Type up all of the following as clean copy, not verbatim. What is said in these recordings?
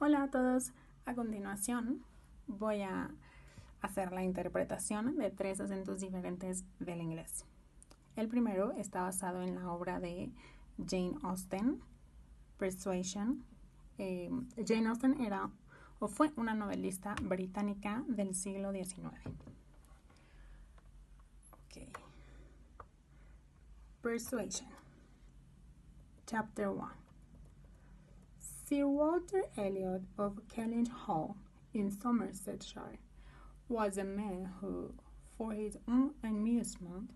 Hola a todos, a continuación voy a hacer la interpretación de 3 acentos diferentes del inglés. El primero está basado en la obra de Jane Austen, Persuasion. Jane Austen fue una novelista británica del siglo XIX. Okay. Persuasion. Chapter 1. Sir Walter Elliot of Kellynch Hall in Somersetshire was a man who, for his own amusement,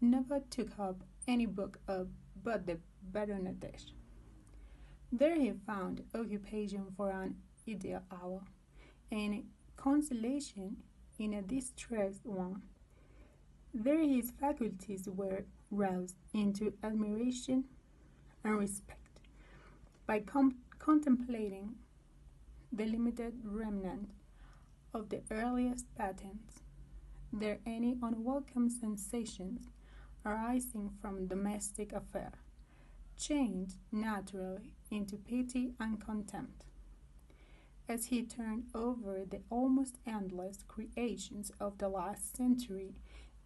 never took up any book but the Baronetage. There he found occupation for an idle hour, and consolation in a distressed one. There his faculties were roused into admiration and respect by contemplating the limited remnant of the earliest patents, there any unwelcome sensations arising from domestic affair, changed naturally into pity and contempt. As he turned over the almost endless creations of the last century,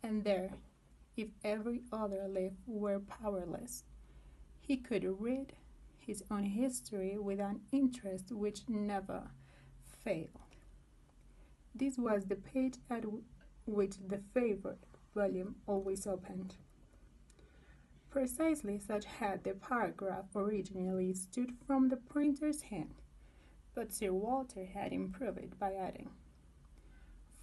and there, if every other leaf were powerless, he could read his own history with an interest which never failed. This was the page at which the favorite volume always opened. Precisely such had the paragraph originally stood from the printer's hand, but Sir Walter had improved it by adding,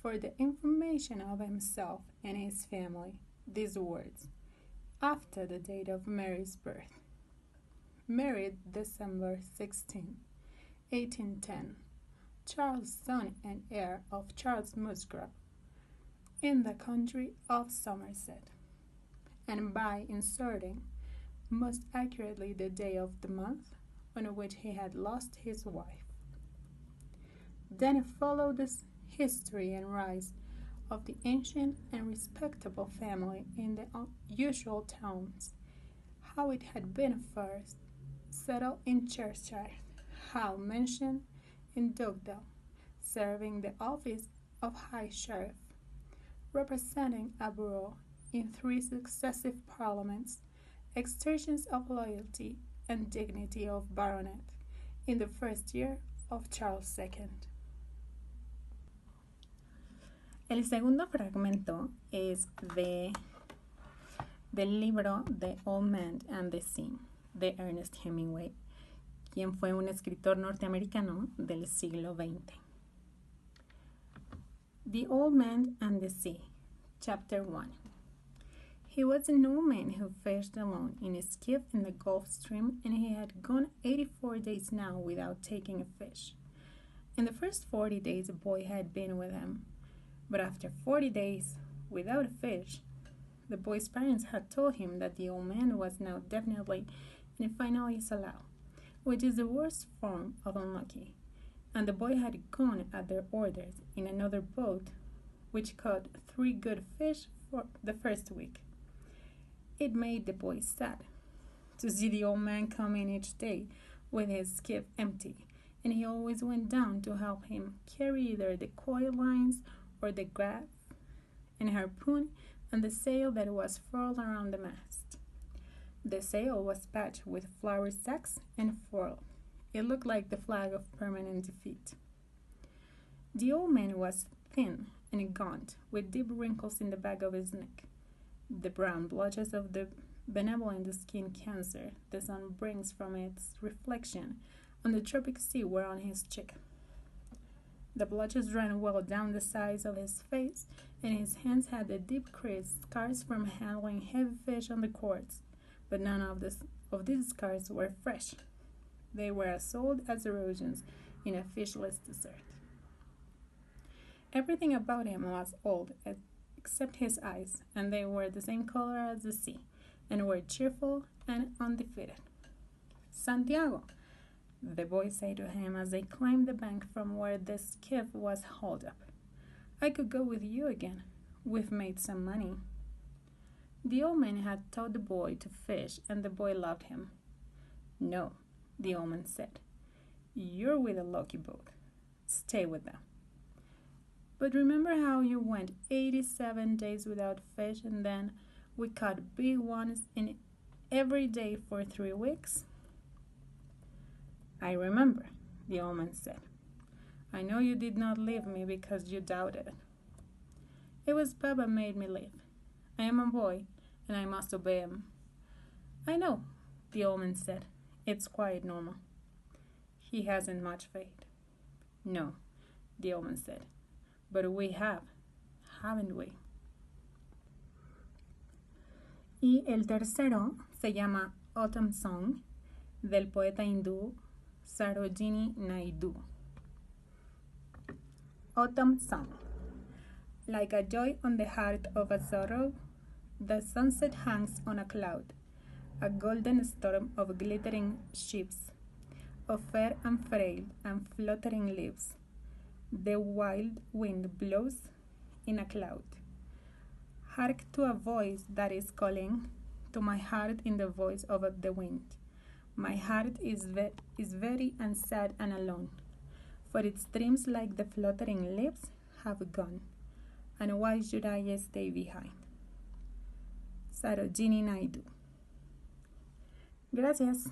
for the information of himself and his family, these words, after the date of Mary's birth. Married December 16, 1810, Charles, son and heir of Charles Musgrave, in the county of Somerset, and by inserting most accurately the day of the month on which he had lost his wife. Then followed the history and rise of the ancient and respectable family in the usual towns, how it had been first settled in Cheshire, how mentioned in Dugdale, serving the office of High Sheriff, representing a borough in 3 successive parliaments, exertions of loyalty and dignity of baronet in the first year of Charles II. El segundo fragmento es del libro The Old Man and the Sea, de Ernest Hemingway, quien fue un escritor norteamericano del siglo XX. The Old Man and the Sea, Chapter 1. He was an old man who fished alone in a skiff in the Gulf Stream, and he had gone 84 days now without taking a fish. In the first 40 days a boy had been with him, but after 40 days without a fish, the boy's parents had told him that the old man was now definitely and finally salao, which is the worst form of unlucky, and the boy had gone at their orders in another boat which caught 3 good fish for the first week. It made the boy sad to see the old man come in each day with his skiff empty, and he always went down to help him carry either the coil lines or the grab and harpoon and the sail that was furled around the mast. The sail was patched with flour sacks and furled. It looked like the flag of permanent defeat. The old man was thin and gaunt, with deep wrinkles in the back of his neck. The brown blotches of the benevolent skin cancer the sun brings from its reflection on the tropic sea were on his cheek. The blotches ran well down the sides of his face, and his hands had the deep creased scars from handling heavy fish on the cords. But none of these scars were fresh. They were as old as erosions in a fishless desert. Everything about him was old except his eyes, and they were the same color as the sea, and were cheerful and undefeated. Santiago, the boy said to him as they climbed the bank from where the skiff was hauled up, I could go with you again. We've made some money. The old man had taught the boy to fish, and the boy loved him. No, the old man said. You're with a lucky boat. Stay with them. But remember how you went 87 days without fish and then we caught big ones in every day for 3 weeks? I remember, the old man said. I know you did not leave me because you doubted. It was Papa made me leave. I am a boy, and I must obey him. I know, the old man said. It's quite normal. He hasn't much faith. No, the old man said. But we have, haven't we? Y el tercero se llama Autumn Song, del poeta hindú Sarojini Naidu. Autumn Song. Like a joy on the heart of a sorrow, the sunset hangs on a cloud, a golden storm of glittering ships, of fair and frail and fluttering leaves. The wild wind blows in a cloud. Hark to a voice that is calling to my heart in the voice of the wind. My heart is very and sad and alone, for its dreams like the fluttering leaves have gone, and why should I stay behind? Sarojini Naidu. Gracias.